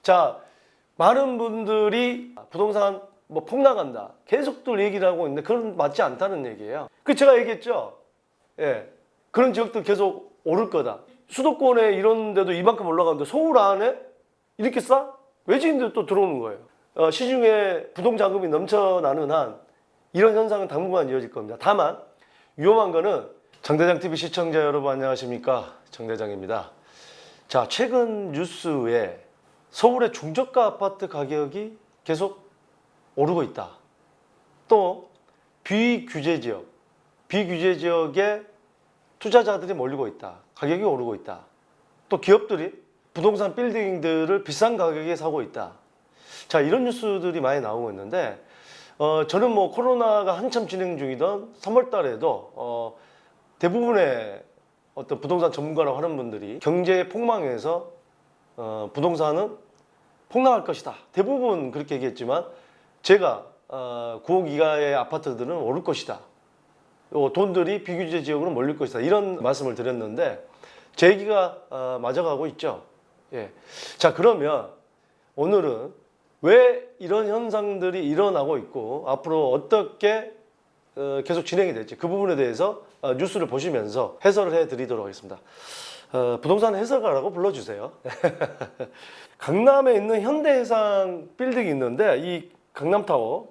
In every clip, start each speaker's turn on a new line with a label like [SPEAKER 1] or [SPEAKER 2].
[SPEAKER 1] 자, 많은 분들이 부동산 뭐 폭락한다 계속들 얘기를 하고 있는데 그건 맞지 않다는 얘기예요. 그 제가 얘기했죠. 예, 그런 지역들 계속 오를 거다. 수도권에 이런 데도 이만큼 올라가는데 서울 안에 이렇게 싸? 외지인들 또 들어오는 거예요. 시중에 부동자금이 넘쳐나는 한 이런 현상은 당분간 이어질 겁니다. 다만 위험한 거는 정대장TV 시청자 여러분 안녕하십니까, 정대장입니다. 자, 최근 뉴스에 서울의 중저가 아파트 가격이 계속 오르고 있다. 또 비규제 지역에 투자자들이 몰리고 있다. 가격이 오르고 있다. 또 기업들이 부동산 빌딩들을 비싼 가격에 사고 있다. 자, 이런 뉴스들이 많이 나오고 있는데 저는 뭐 코로나가 한참 진행 중이던 3월 달에도 대부분의 어떤 부동산 전문가라고 하는 분들이 경제 폭망에서 부동산은 폭락할 것이다. 대부분 그렇게 얘기했지만 제가 9억 이하의 아파트들은 오를 것이다. 돈들이 비규제 지역으로 몰릴 것이다. 이런 말씀을 드렸는데 제 얘기가 맞아가고 있죠. 예. 자, 그러면 오늘은 왜 이런 현상들이 일어나고 있고 앞으로 어떻게 계속 진행이 될지 그 부분에 대해서 뉴스를 보시면서 해설을 해드리도록 하겠습니다. 부동산 해설가라고 불러주세요. 강남에 있는 현대해상 빌딩이 있는데 이 강남타워가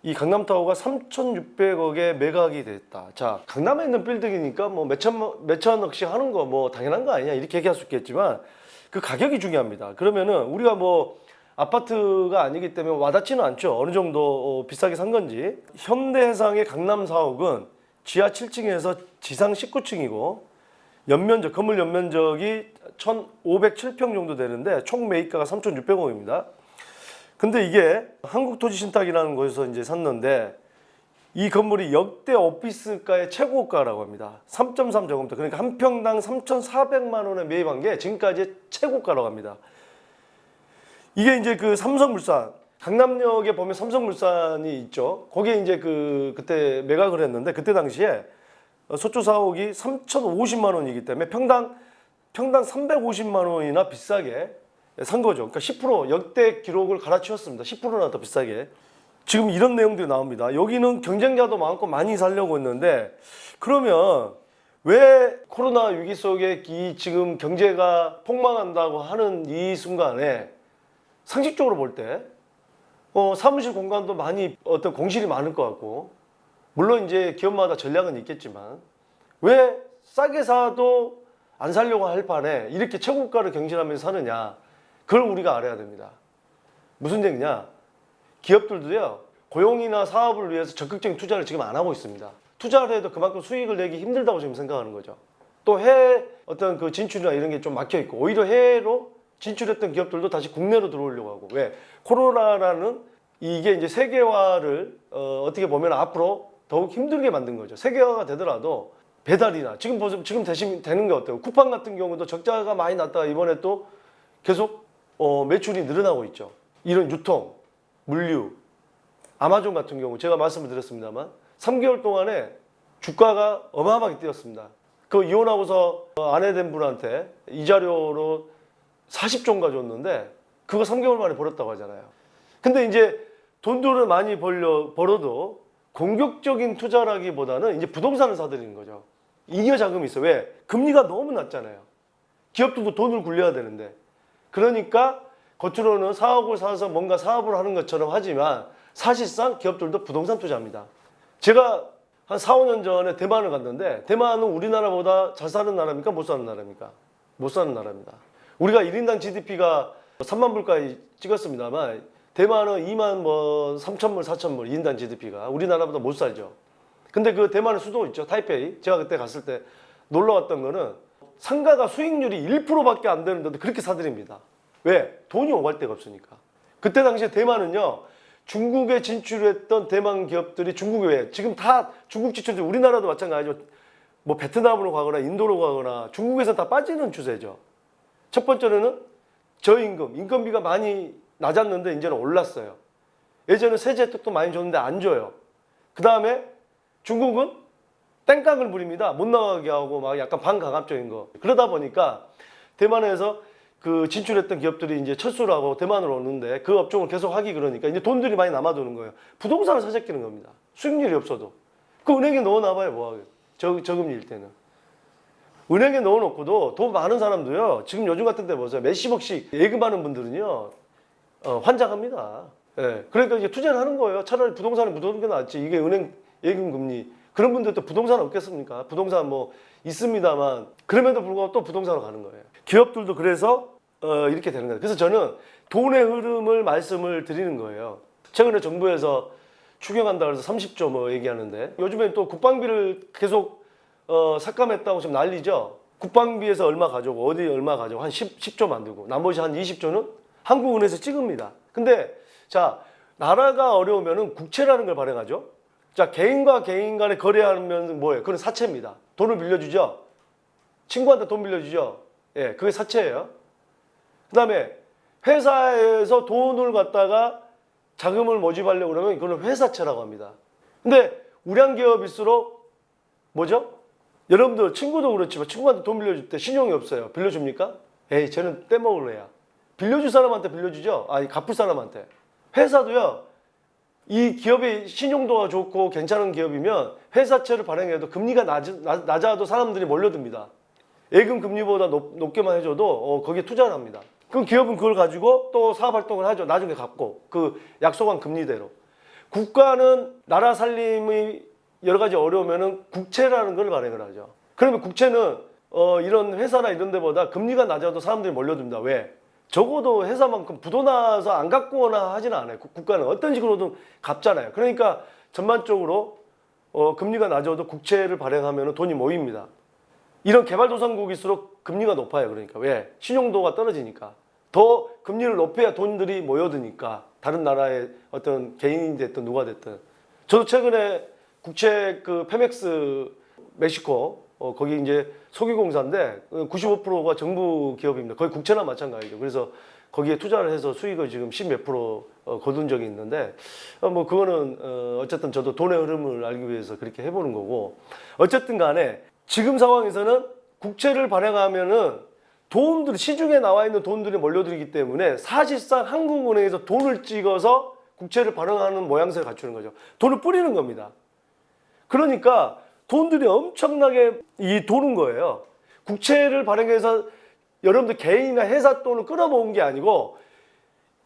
[SPEAKER 1] 3,600억에 매각이 됐다. 자, 강남에 있는 빌딩이니까 뭐 몇천억씩 하는 거 뭐 당연한 거 아니냐 이렇게 얘기할 수 있겠지만 그 가격이 중요합니다. 그러면은 우리가 뭐 아파트가 아니기 때문에 와닿지는 않죠. 어느 정도 비싸게 산 건지. 현대해상의 강남 4옥은 지하 7층에서 지상 19층이고 건물 연면적이 1,507평 정도 되는데 총 매입가가 3,600억입니다. 근데 이게 한국토지신탁이라는 곳에서 이제 샀는데 이 건물이 역대 오피스가의 최고가라고 합니다. 3.3제곱미터. 그러니까 한 평당 3,400만 원에 매입한 게 지금까지 최고가라고 합니다. 이게 이제 그 삼성물산, 강남역에 보면 삼성물산이 있죠. 거기에 이제 그때 매각을 했는데 그때 당시에 소초 4옥이 3,050만 원이기 때문에 평당 350만 원이나 비싸게 산 거죠. 그러니까 10% 역대 기록을 갈아치웠습니다. 10%나 더 비싸게. 지금 이런 내용들이 나옵니다. 여기는 경쟁자도 많고 많이 살려고 했는데 그러면 왜 코로나 위기 속에 이 지금 경제가 폭망한다고 하는 이 순간에 상식적으로 볼 때 사무실 공간도 많이 어떤 공실이 많을 것 같고 물론 이제 기업마다 전략은 있겠지만 왜 싸게 사도 안 살려고 할 판에 이렇게 최고가를 경신하면서 사느냐, 그걸 우리가 알아야 됩니다. 무슨 얘기냐, 기업들도요 고용이나 사업을 위해서 적극적인 투자를 지금 안 하고 있습니다. 투자를 해도 그만큼 수익을 내기 힘들다고 지금 생각하는 거죠. 또 해외 어떤 그 진출이나 이런 게 좀 막혀 있고 오히려 해외로 진출했던 기업들도 다시 국내로 들어오려고 하고. 왜? 코로나라는 이게 이제 세계화를 어떻게 보면 앞으로 더욱 힘들게 만든 거죠. 세계화가 되더라도 배달이나 지금 대신 되는 게 어때요? 쿠팡 같은 경우도 적자가 많이 났다가 이번에 또 계속 매출이 늘어나고 있죠. 이런 유통, 물류, 아마존 같은 경우 제가 말씀을 드렸습니다만 3개월 동안에 주가가 어마어마하게 뛰었습니다. 그 이혼하고서 아내 된 분한테 이자료로 40조인가 줬는데 그거 3개월 만에 벌었다고 하잖아요. 근데 이제 돈들을 많이 벌어도 공격적인 투자라기보다는 이제 부동산을 사들이는 거죠. 잉여 자금이 있어. 왜? 금리가 너무 낮잖아요. 기업들도 돈을 굴려야 되는데. 그러니까 겉으로는 사옥을 사서 뭔가 사업을 하는 것처럼 하지만 사실상 기업들도 부동산 투자합니다. 제가 한 4, 5년 전에 대만을 갔는데 대만은 우리나라보다 잘 사는 나라입니까? 못 사는 나라입니까? 못 사는 나라입니다. 우리가 1인당 GDP가 3만 불까지 찍었습니다만 대만은 2만 3천 불, 4천 불 2인당 GDP가 우리나라보다 못 살죠. 근데 그 대만의 수도 있죠. 타이페이. 제가 그때 갔을 때 놀러 왔던 거는 상가가 수익률이 1%밖에 안 되는데도 그렇게 사들입니다. 왜? 돈이 오갈 데가 없으니까. 그때 당시에 대만은요. 중국에 진출했던 대만 기업들이 중국에 왜? 지금 다 중국 진출들 우리나라도 마찬가지죠. 뭐 베트남으로 가거나 인도로 가거나 중국에서 다 빠지는 추세죠. 첫 번째로는 저임금, 인건비가 많이 낮았는데 이제는 올랐어요. 예전에 세제 혜택도 많이 줬는데 안 줘요. 그 다음에 중국은 땡깡을 부립니다. 못 나가게 하고 막 약간 반강압적인 거. 그러다 보니까 대만에서 그 진출했던 기업들이 이제 철수를 하고 대만으로 오는데 그 업종을 계속 하기 그러니까 이제 돈들이 많이 남아도는 거예요. 부동산을 사재끼는 겁니다. 수익률이 없어도. 그 은행에 넣어놔봐요, 뭐하게. 저금리일 때는. 은행에 넣어놓고도 돈 많은 사람도요, 지금 요즘 같은 때 보세요. 몇십억씩 예금하는 분들은요, 환장합니다. 예. 그러니까 이제 투자를 하는 거예요. 차라리 부동산에 묻어두는 게 낫지. 이게 은행 예금 금리. 그런 분들도 부동산 없겠습니까? 부동산 뭐 있습니다만, 그럼에도 불구하고 또 부동산으로 가는 거예요. 기업들도 그래서 이렇게 되는 거예요. 그래서 저는 돈의 흐름을 말씀을 드리는 거예요. 최근에 정부에서 추경한다 그래서 30조 뭐 얘기하는데, 요즘엔 또 국방비를 계속 삭감했다고 지금 난리죠. 국방비에서 얼마 가져오고 어디 얼마 가져오고 한 10조 만들고 나머지 한 20조는 한국은행에서 찍습니다. 근데 자, 나라가 어려우면은 국채라는 걸 발행하죠. 자, 개인과 개인 간에 거래하면 뭐예요? 그건 사채입니다. 돈을 빌려주죠. 친구한테 돈 빌려주죠. 예, 그게 사채예요. 그다음에 회사에서 돈을 갖다가 자금을 모집하려고 그러면 그건 회사채라고 합니다. 근데 우량기업일수록 뭐죠? 여러분들 친구도 그렇지만 친구한테 돈 빌려줄 때 신용이 없어요. 빌려줍니까? 에이, 쟤는 떼먹을 애야. 빌려줄 사람한테 빌려주죠. 아니, 갚을 사람한테. 회사도요. 이 기업의 신용도가 좋고 괜찮은 기업이면 회사채를 발행해도 금리가 낮아도 사람들이 몰려듭니다. 예금 금리보다 높게만 해줘도 거기에 투자를 합니다. 그럼 기업은 그걸 가지고 또 사업 활동을 하죠. 나중에 갚고 그 약속한 금리대로. 국가는 나라 살림이 여러 가지 어려우면은 국채라는 걸 발행을 하죠. 그러면 국채는 이런 회사나 이런 데보다 금리가 낮아도 사람들이 몰려듭니다. 왜? 적어도 회사만큼 부도나서 안 갚거나 하지는 않아요. 국가는 어떤 식으로든 갚잖아요. 그러니까 전반적으로 금리가 낮아도 국채를 발행하면 돈이 모입니다. 이런 개발도상국일수록 금리가 높아요. 그러니까 왜? 신용도가 떨어지니까. 더 금리를 높여야 돈들이 모여드니까. 다른 나라의 어떤 개인이 됐든 누가 됐든. 저도 최근에 국채 그 페맥스 멕시코 거기 이제 석유공사인데 95%가 정부 기업입니다. 거의 국채나 마찬가지죠. 그래서 거기에 투자를 해서 수익을 지금 10몇 프로 거둔 적이 있는데 뭐 그거는 어쨌든 저도 돈의 흐름을 알기 위해서 그렇게 해보는 거고, 어쨌든 간에 지금 상황에서는 국채를 발행하면은 돈들이 시중에 나와 있는 돈들이 몰려들기 때문에 사실상 한국은행에서 돈을 찍어서 국채를 발행하는 모양새를 갖추는 거죠. 돈을 뿌리는 겁니다. 그러니까 돈들이 엄청나게 도는 거예요. 국채를 발행해서 여러분들 개인이나 회사 돈을 끌어모은 게 아니고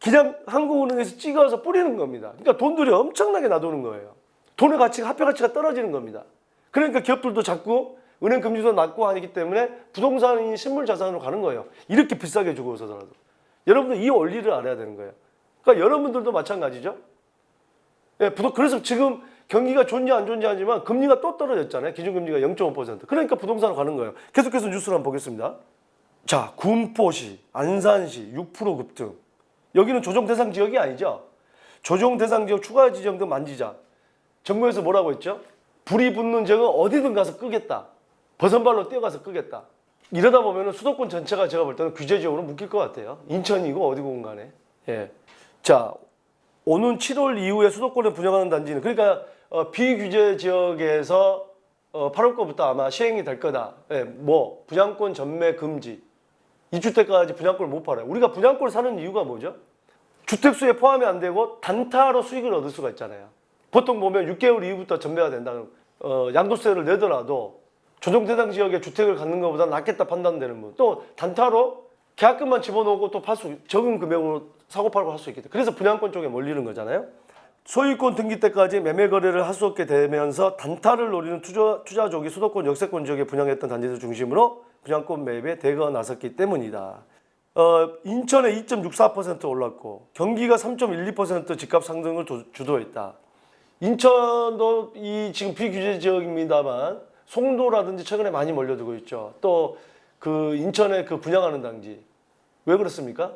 [SPEAKER 1] 그냥 한국은행에서 찍어서 뿌리는 겁니다. 그러니까 돈들이 엄청나게 나도는 거예요. 돈의 가치가, 화폐 가치가 떨어지는 겁니다. 그러니까 기업들도 자꾸 은행 금리도 낮고 하기 때문에 부동산이 실물 자산으로 가는 거예요. 이렇게 비싸게 주고서라도. 여러분들 이 원리를 알아야 되는 거예요. 그러니까 여러분들도 마찬가지죠. 예, 그래서 지금 경기가 좋냐 안 좋냐 하지만 금리가 또 떨어졌잖아요. 기준금리가 0.5%. 그러니까 부동산으로 가는 거예요. 계속해서 뉴스를 한번 보겠습니다. 자, 군포시, 안산시 6% 급등. 여기는 조정 대상 지역이 아니죠. 조정 대상 지역 추가 지정 등 만지자. 정부에서 뭐라고 했죠? 불이 붙는 지역은 어디든 가서 끄겠다. 버선발로 뛰어가서 끄겠다. 이러다 보면 수도권 전체가 제가 볼 때는 규제 지역으로 묶일 것 같아요. 인천이고 어디고 간에. 예. 자, 오는 7월 이후에 수도권에 분양하는 단지는, 그러니까 비규제 지역에서 8월 거부터 아마 시행이 될 거다. 예, 뭐 분양권 전매 금지. 2주택까지 분양권을 못 팔아요. 우리가 분양권을 사는 이유가 뭐죠? 주택수에 포함이 안 되고 단타로 수익을 얻을 수가 있잖아요. 보통 보면 6개월 이후부터 전매가 된다는 양도세를 내더라도 조정 대상 지역에 주택을 갖는 것보다 낫겠다 판단되는 분, 또 단타로 계약금만 집어넣고 또 적은 금액으로 사고 팔고 할 수 있기 때문에, 그래서 분양권 쪽에 몰리는 거잖아요. 소유권 등기 때까지 매매 거래를 할 수 없게 되면서 단타를 노리는 투자족이 수도권 역세권 지역에 분양했던 단지들 중심으로 분양권 매입에 대거 나섰기 때문이다. 인천에 2.64% 올랐고 경기가 3.12% 집값 상승을 주도했다. 인천도 지금 비규제 지역입니다만 송도라든지 최근에 많이 몰려들고 있죠. 또 그 인천에 그 분양하는 단지, 왜 그렇습니까?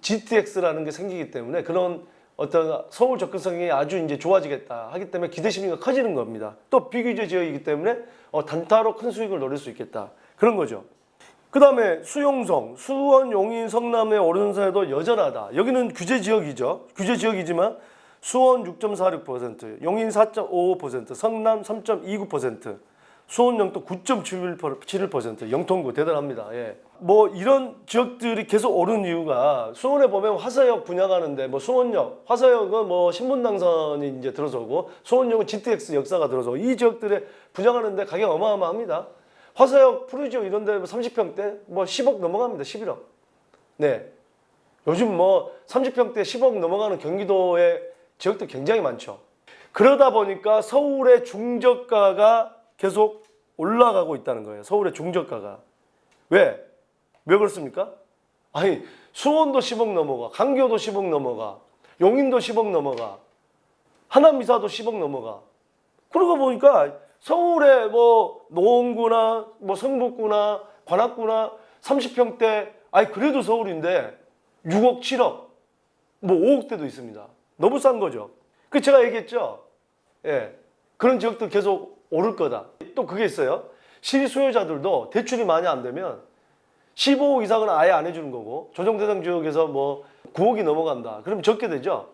[SPEAKER 1] GTX라는 게 생기기 때문에 그런 어떤 서울 접근성이 아주 이제 좋아지겠다 하기 때문에 기대 심리가 커지는 겁니다. 또 비규제 지역이기 때문에 단타로 큰 수익을 노릴 수 있겠다, 그런 거죠. 그 다음에 수용성, 수원, 용인, 성남의 오른사에도 여전하다. 여기는 규제 지역이죠. 규제 지역이지만 수원 6.46%, 용인 4.55%, 성남 3.29%, 수원 영토 9.71%, 영통구 대단합니다. 예. 뭐 이런 지역들이 계속 오른 이유가 수원에 보면 화서역 분양하는데 뭐 수원역, 화서역은 뭐 신분당선이 이제 들어서고 수원역은 GTX 역사가 들어서고 이 지역들에 분양하는데 가격 어마어마합니다. 화서역 푸르지오 이런 데 30평대 뭐 10억 넘어갑니다. 11억. 네. 요즘 뭐 30평대 10억 넘어가는 경기도의 지역도 굉장히 많죠. 그러다 보니까 서울의 중저가가 계속 올라가고 있다는 거예요. 서울의 중저가가. 왜? 왜 그렇습니까? 아니, 수원도 10억 넘어가, 강교도 10억 넘어가, 용인도 10억 넘어가, 하남이사도 10억 넘어가. 그러고 보니까 서울의 뭐 노원구나 뭐 성북구나 관악구나 30평대, 아니 그래도 서울인데 6억, 7억, 뭐 5억대도 있습니다. 너무 싼 거죠. 그 제가 얘기했죠. 예, 그런 지역도 계속 오를 거다. 또 그게 있어요. 실수요자들도 대출이 많이 안 되면 15억 이상은 아예 안 해주는 거고 조정대상 지역에서 뭐 9억이 넘어간다. 그럼 적게 되죠.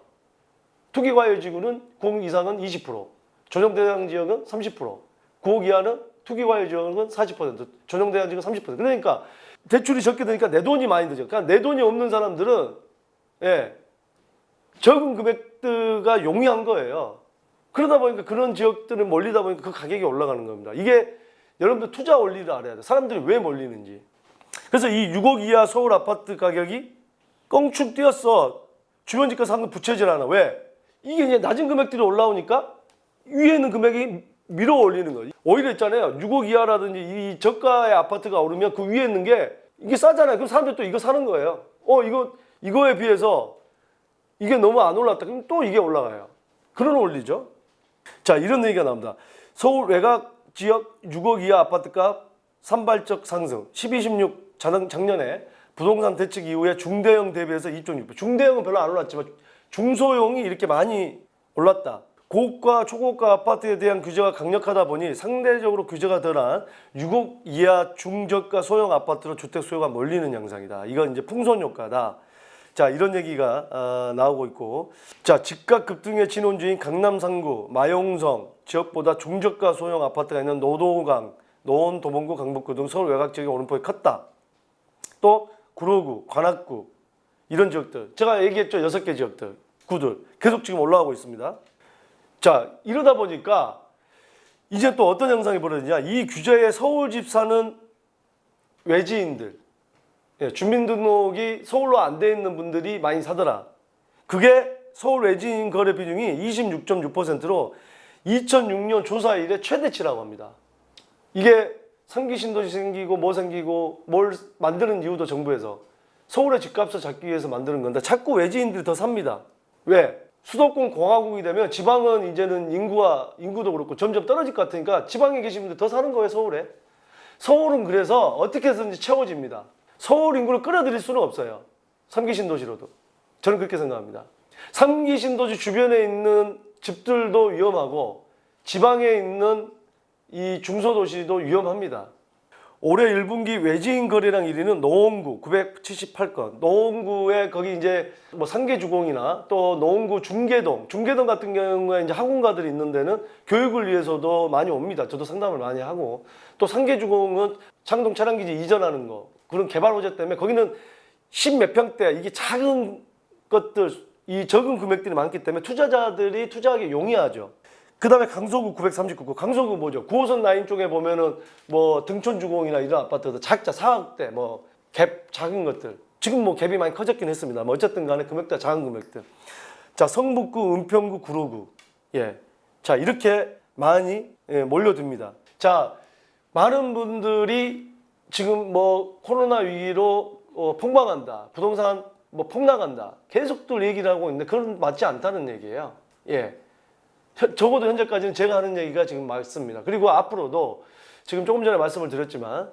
[SPEAKER 1] 투기과열지구는 9억 이상은 20%, 조정대상 지역은 30%, 9억 이하는 투기과열 지역은 40%, 조정대상 지역은 30%. 그러니까 대출이 적게 되니까 내 돈이 많이 들죠. 그러니까 내 돈이 없는 사람들은 예, 적은 금액대가 용이한 거예요. 그러다 보니까 그런 지역들을 몰리다 보니까 그 가격이 올라가는 겁니다. 이게 여러분들 투자 원리를 알아야 돼요. 사람들이 왜 몰리는지. 그래서 이 6억 이하 서울 아파트 가격이 껑충 뛰었어. 주변 집값 상승 부채질 않아. 왜? 이게 이제 낮은 금액들이 올라오니까 위에 있는 금액이 밀어 올리는 거예요. 오히려 있잖아요. 6억 이하라든지 이 저가의 아파트가 오르면 그 위에 있는 게 이게 싸잖아요. 그럼 사람들이 또 이거 사는 거예요. 이거에 비해서 이게 너무 안 올랐다. 그럼 또 이게 올라가요. 그런 원리죠. 자, 이런 얘기가 나옵니다. 서울 외곽 지역 6억 이하 아파트값 산발적 상승. 12, 16 작년에 부동산 대책 이후에 중대형 대비해서 2.6%. 중대형은 별로 안 올랐지만 중소형이 이렇게 많이 올랐다. 고가, 초고가 아파트에 대한 규제가 강력하다 보니 상대적으로 규제가 덜한 6억 이하 중저가 소형 아파트로 주택 수요가 몰리는 양상이다. 이건 이제 풍선 효과다. 자, 이런 얘기가 나오고 있고, 자, 집값 급등의 진원주인 강남 상구, 마용성 지역보다 중저가 소형 아파트가 있는 노도강, 노원, 도봉구, 강북구 등 서울 외곽 지역의 오름폭이 컸다. 또 구로구, 관악구 이런 지역들, 제가 얘기했죠. 6개 지역들, 구들 계속 지금 올라가고 있습니다. 자, 이러다 보니까 이제 또 어떤 현상이 벌어지냐. 이 규제에 서울 집 사는 외지인들, 예, 주민등록이 서울로 안 돼 있는 분들이 많이 사더라. 그게 서울 외지인 거래 비중이 26.6%로 2006년 조사 이래 최대치라고 합니다. 이게 3기 신도시 생기고 뭐 생기고 뭘 만드는 이유도 정부에서 서울의 집값을 잡기 위해서 만드는 건데 자꾸 외지인들이 더 삽니다. 왜? 수도권 공화국이 되면 지방은 이제는 인구도 그렇고 점점 떨어질 것 같으니까 지방에 계신 분들 더 사는 거예요, 서울에. 서울은 그래서 어떻게 해서든지 채워집니다. 서울 인구를 끌어들일 수는 없어요. 3기 신도시로도. 저는 그렇게 생각합니다. 3기 신도시 주변에 있는 집들도 위험하고 지방에 있는 이 중소도시도 위험합니다. 올해 1분기 외지인 거래량 1위는 노원구 978건. 노원구에 거기 이제 뭐 상계주공이나 또 노원구 중계동 같은 경우에 이제 학원가들이 있는 데는 교육을 위해서도 많이 옵니다. 저도 상담을 많이 하고 또 상계주공은 창동 차량기지 이전하는 거 그런 개발 호재 때문에 거기는 10몇 평대 이게 작은 것들 이 적은 금액들이 많기 때문에 투자자들이 투자하기 용이하죠. 그 다음에 강서구 939건. 강서구 뭐죠? 9호선 라인 쪽에 보면은 뭐 등촌주공이나 이런 아파트들 작자 4억대 뭐 갭 작은 것들. 지금 뭐 갭이 많이 커졌긴 했습니다. 뭐 어쨌든 간에 금액대 작은 금액들. 자, 성북구, 은평구, 구로구. 예. 자, 이렇게 많이 몰려듭니다. 자, 많은 분들이 지금 뭐 코로나 위기로 폭망한다. 부동산 뭐 폭락한다. 계속들 얘기를 하고 있는데 그건 맞지 않다는 얘기예요. 예. 적어도 현재까지는 제가 하는 얘기가 지금 맞습니다. 그리고 앞으로도 지금 조금 전에 말씀을 드렸지만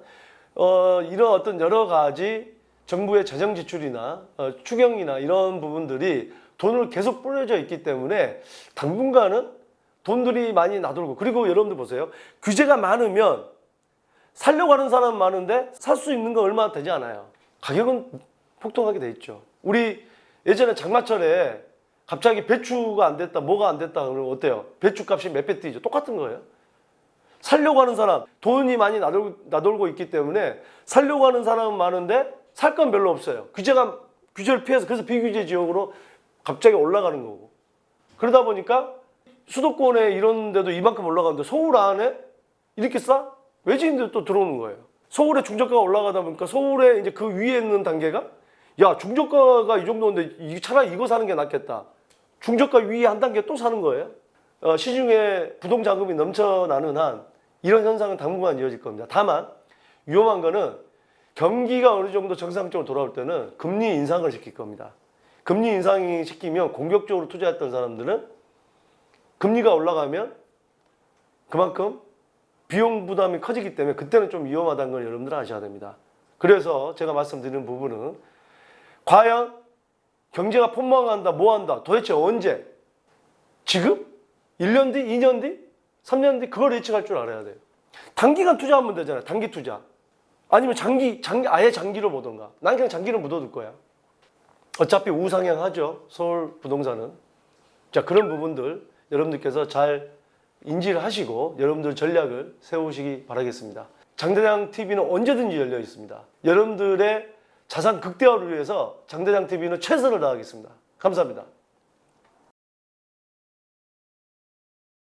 [SPEAKER 1] 이런 어떤 여러 가지 정부의 재정 지출이나 추경이나 이런 부분들이 돈을 계속 뿌려져 있기 때문에 당분간은 돈들이 많이 나돌고 그리고 여러분들 보세요. 규제가 많으면 살려고 하는 사람은 많은데 살 수 있는 거 얼마 되지 않아요. 가격은 폭등하게 돼 있죠. 우리 예전에 장마철에 갑자기 배추가 안 됐다, 뭐가 안 됐다 그러면 어때요? 배추 값이 몇 배 뛰죠? 똑같은 거예요. 살려고 하는 사람, 돈이 많이 나돌고 있기 때문에 살려고 하는 사람은 많은데 살 건 별로 없어요. 규제를 피해서, 그래서 비규제 지역으로 갑자기 올라가는 거고. 그러다 보니까 수도권에 이런 데도 이만큼 올라가는데 서울 안에 이렇게 싸? 외지인들 또 들어오는 거예요. 서울에 중저가가 올라가다 보니까 서울에 이제 그 위에 있는 단계가, 야, 중저가가 이 정도인데 차라리 이거 사는 게 낫겠다. 중저가 위에 한 단계 또 사는 거예요. 시중에 부동자금이 넘쳐나는 한 이런 현상은 당분간 이어질 겁니다. 다만 위험한 거는 경기가 어느 정도 정상적으로 돌아올 때는 금리 인상을 시킬 겁니다. 금리 인상이 시키면 공격적으로 투자했던 사람들은 금리가 올라가면 그만큼 비용 부담이 커지기 때문에 그때는 좀 위험하다는 걸 여러분들 아셔야 됩니다. 그래서 제가 말씀드리는 부분은 과연 경제가 폭망한다, 뭐한다, 도대체 언제? 지금? 1년 뒤? 2년 뒤? 3년 뒤? 그걸 예측할 줄 알아야 돼요. 단기간 투자하면 되잖아요. 단기 투자. 아니면 아예 장기로 보던가. 난 그냥 장기로 묻어둘 거야. 어차피 우상향하죠. 서울 부동산은. 자, 그런 부분들 여러분들께서 잘 인지를 하시고 여러분들 전략을 세우시기 바라겠습니다. 장대장 TV는 언제든지 열려 있습니다. 여러분들의 자산 극대화를 위해서 장대장 TV는 최선을 다하겠습니다. 감사합니다.